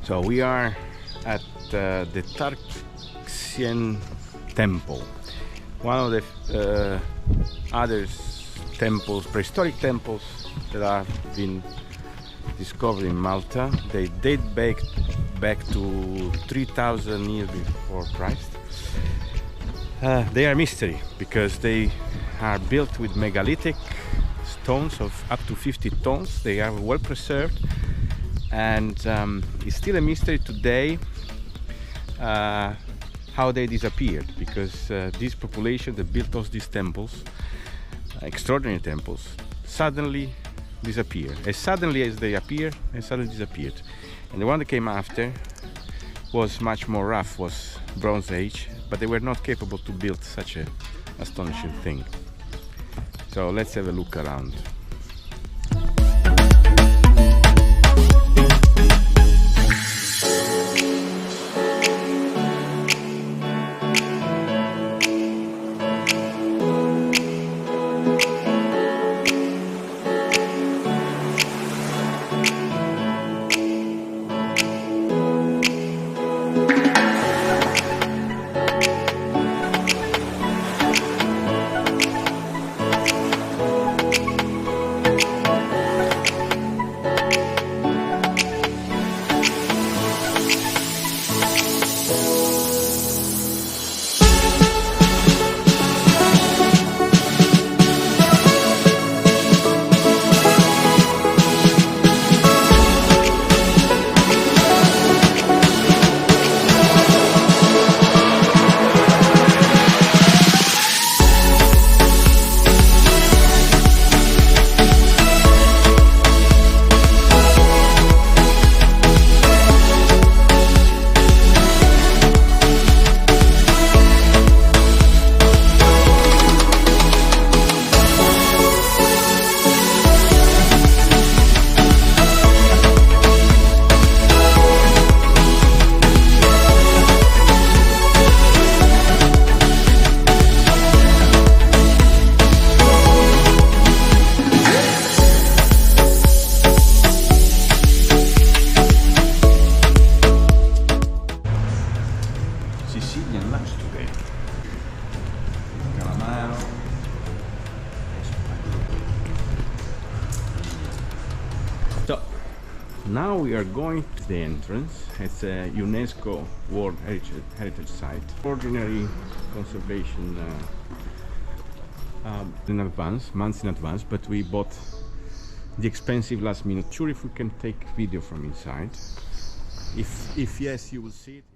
So we are at the Tarxien Temple, one of the other temples, prehistoric temples that have been discovered in Malta. They date back to 3000 years before Christ. They are mystery because they are built with megalithic stones of up to 50 tons. They are well preserved, and it's still a mystery today how they disappeared, because this population that built these temples, extraordinary temples, suddenly disappeared. As suddenly as they appeared, they suddenly disappeared. And the one that came after was much more rough, was Bronze Age, but they were not capable to build such an astonishing thing. So let's have a look around. So now we are going to the entrance. It's a UNESCO World Heritage Site. Ordinary conservation in advance, months in advance, but we bought the expensive last minute tour if we can take video from inside. If yes, you will see it.